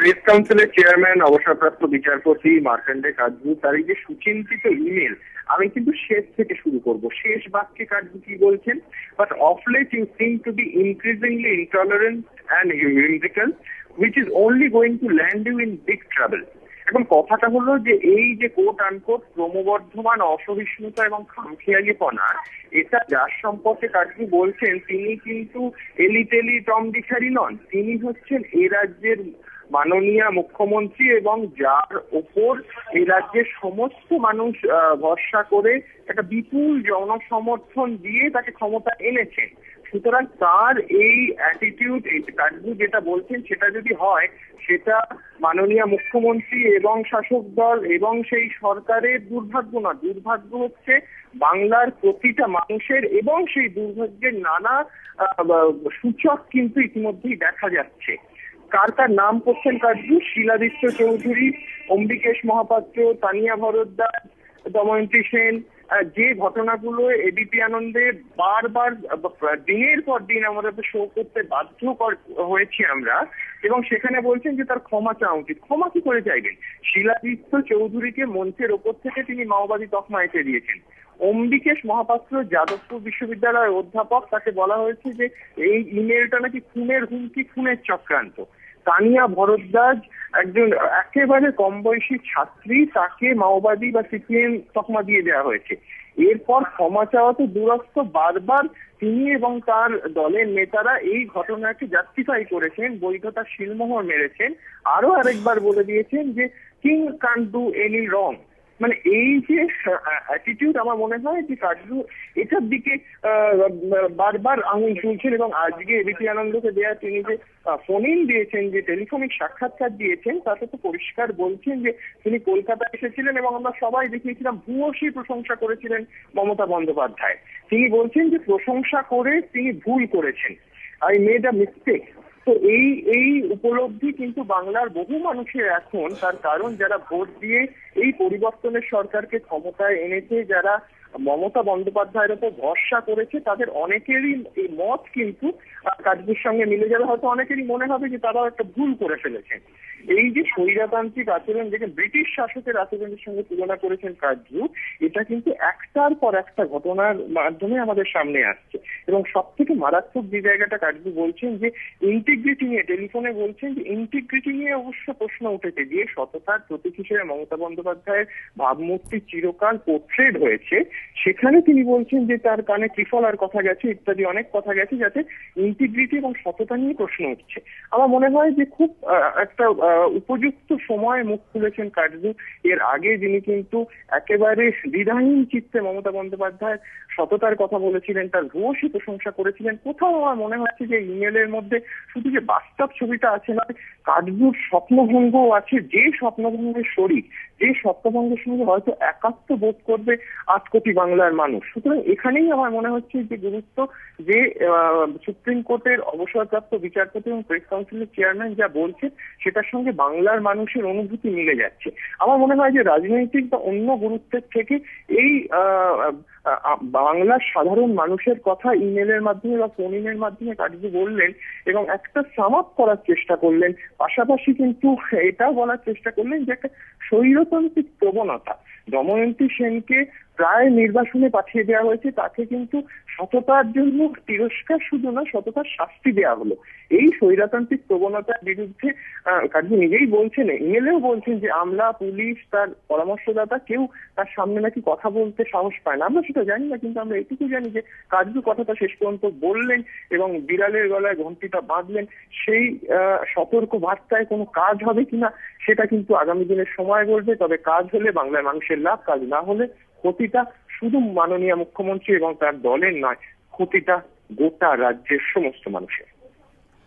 Press কাউন্সিলের chairman অবসরপ্রাপ্ত বিচারপতি মার্কন্ডে কাটজু তার এই যে সুচিন্তিত ইমেল, আমি কিন্তু শেষ থেকে শুরু করব। শেষ বাক্যে কাটজু কি বলছেন, but of late you seem to be increasingly intolerant and juridical which is only going to land you in big trouble। এখন কথাটা হলো যে এই যে কোট আনকোট ক্রমবর্ধমান অসহিষ্ণুতা এবং খামখেয়ালিপনা, এটা যার সম্পর্কে কাটজু বলছেন তিনি কিন্তু এলিতেলি টম ডিখারি নন, তিনি হচ্ছেন এ রাজ্যের মাননীয় মুখ্যমন্ত্রী এবং যার ওপর এই রাজ্যের সমস্ত মানুষ ভরসা করে একটা বিপুল জনসমর্থন দিয়ে তাকে ক্ষমতা এনেছেন। সুতরাং তার এই অ্যাটিটিউড, এই কাটজু যেটা বলছেন সেটা যদি হয়, সেটা মাননীয় মুখ্যমন্ত্রী এবং শাসক দল এবং সেই সরকারের দুর্ভাগ্য না, দুর্ভাগ্য হচ্ছে বাংলার প্রতিটা মানুষের, এবং সেই দুর্ভাগ্যের নানা সূচক কিন্তু ইতিমধ্যেই দেখা যাচ্ছে। কার কার নাম করছেন কাটজু? শিলাদিত্য চৌধুরী, অম্বিকেশ মহাপাত্র, তানিয়া ভরদ্বাজ, দময়ন্তী সেন, যে ঘটনাগুলো এবিপি আনন্দে বারবার দিনের পর দিন আমাদের শো করতে বাধ্য হয়েছি আমরা, এবং সেখানে বলছেন যে তার ক্ষমা চাওয়া উচিত। ক্ষমা কি করে চাইবেন? শিলাদিত্য চৌধুরীকে মঞ্চের ওপর থেকে তিনি মাওবাদী তকমা এঁটে দিয়েছেন। অম্বিকেশ মহাপাত্র যাদবপুর বিশ্ববিদ্যালয়ের অধ্যাপক, তাকে বলা হয়েছে যে এই ইমেলটা নাকি খুনের হুমকি, খুনের চক্রান্ত। তানিয়া ভরদ্বাজ একজন একেবারে কম বয়সী ছাত্রী, তাকে মাওবাদী বা সিপিএম তকমা দিয়ে দেওয়া হয়েছে। এরপর ক্ষমা চাওয়া তো দূরস্থ, বারবার তিনি এবং তার দলের নেতারা এই ঘটনাকে জাস্টিফাই করেছেন, বৈধতা শিলমোহর মেরেছেন, আরো আরেকবার বলে দিয়েছেন যে king can't do any wrong. মানে এই যে অ্যাটিটিউড, আমার মনে হয় যে কাটজু এটার দিকে বারবার আঙুল তুলছেন, এবং আজকে এবিপি আনন্দকে দেয়া তিনি যে ফোন ইন দিয়েছেন, যে টেলিফোনিক সাক্ষাৎকার দিয়েছেন, তাতে তো পরিষ্কার বলছেন যে তিনি কলকাতা এসেছিলেন এবং আমরা সবাই দেখিয়েছিলাম ভূয়সী প্রশংসা করেছিলেন মমতা বন্দ্যোপাধ্যায়। তিনি বলছেন যে প্রশংসা করে তিনি ভুল করেছেন, আই মেড আ মিস্টেক। তো এই উপলব্ধি কিন্তু বাংলার বহু মানুষের এখন, তার কারণ যারা ভোট দিয়ে এই পরিবর্তনের সরকারকে ক্ষমতায় এনেছে, যারা মমতা বন্দ্যোপাধ্যায়ের উপর ভরসা করেছে, তাদের অনেকেরই এই মত কিন্তু কাটজুর সঙ্গে মিলে যাবে। হয়তো অনেকেরই মনে হবে যে তারাও একটা ভুল করে ফেলেছেন। এই যে স্বৈরতান্ত্রিক আচরণ, যেটা ব্রিটিশ শাসকের আচরণের সঙ্গে তুলনা করেছেন কাটজু, এটা কিন্তু একটার পর একটা ঘটনার মাধ্যমে আমাদের সামনে আসছে। এবং সব থেকে মারাত্মক যে জায়গাটা কাটজু বলছেন যে ইন্টিগ্রিটি নিয়ে, টেলিফোনে বলছেন যে ইন্টিগ্রিটি নিয়ে অবশ্য প্রশ্ন উঠেছে, যে সততার প্রতীক হিসেবে মমতা বন্দ্যোপাধ্যায়ের ভাবমূর্তি চিরকাল পোর্ট্রেট হয়েছে, সেখানে তিনি বলছেন যে তার কানে ত্রিফলার কথা গেছে, ইত্যাদি অনেক কথা গেছে, যাতে ইন্টিগ্রিটি এবং সততা নিয়ে প্রশ্ন উঠছে। আমার মনে হয় যে খুব একটা উপযুক্ত সময়ে মুখ খুলেছেন কাটজু। এর আগে যিনি কিন্তু একেবারে দ্বিধাহীন চিত্তে মমতা বন্দ্যোপাধ্যায় সততার কথা বলেছিলেন, তার ভূয়সী প্রশংসা করেছিলেন। কোথাও আমার মনে হচ্ছে যে ইমেলের মধ্যে শুধু যে বাস্তব ছবিটা আছে না, কাটজুর স্বপ্নভঙ্গও আছে, যে স্বপ্নভঙ্গের শরীর, যে স্বপ্নভঙ্গের সঙ্গে হয়তো একাত্ম বোধ করবে 8 কোটি বাংলার মানুষ। সুতরাং এখানেই আমার মনে হচ্ছে যে গুরুত্ব, যে সুপ্রিম কোর্টের অবসরপ্রাপ্ত বিচারপতি এবং প্রেস কাউন্সিলের চেয়ারম্যান যা বলছে, সেটার সঙ্গে বাংলার মানুষের অনুভূতি মিলে যাচ্ছে। আমার মনে হয় যে রাজনৈতিক বা অন্য গুরুত্বের থেকে এই বাংলার সাধারণ মানুষের কথা ইমেলের মাধ্যমে বা ফোন ইনের মাধ্যমে কাটজু বললেন, এবং একটা সাম আপ করার চেষ্টা করলেন। পাশাপাশি কিন্তু এটাও বলার চেষ্টা করলেন যে একটা স্বৈরতান্ত্রিক প্রবণতা, দময়ন্তী সেনকে প্রায় নির্বাসনে পাঠিয়ে দেওয়া হয়েছে, তাকে কিন্তু সততার জন্য তিরস্কার শুধু না, সততার শাস্তি দেওয়া হলো। এই স্বৈরতান্ত্রিক প্রবণতার বিরুদ্ধে কাটজু নিজেই বলছেন, ইমেলেও বলছেন যে আমলা, পুলিশ, তার পরামর্শদাতা কেউ তার সামনে নাকি কথা বলতে সাহস পায় না। আমরা সেটা জানি না, কিন্তু আমরা এটুকু জানি যে কাটজু কথাটা শেষ পর্যন্ত বললেন এবং বিড়ালের গলায় ঘন্টিটা বাঁধলেন। সেই সতর্ক বার্তায় কোনো কাজ হবে কিনা সেটা কিন্তু আগামী দিনের সময় বলবে। তবে কাজ হলে বাংলার মানুষের লাভ, কাজ না হলে ক্ষতিটা শুধু মাননীয় মুখ্যমন্ত্রী এবং তার দলের নয়, ক্ষতিটা গোটা রাজ্যের সমস্ত মানুষের।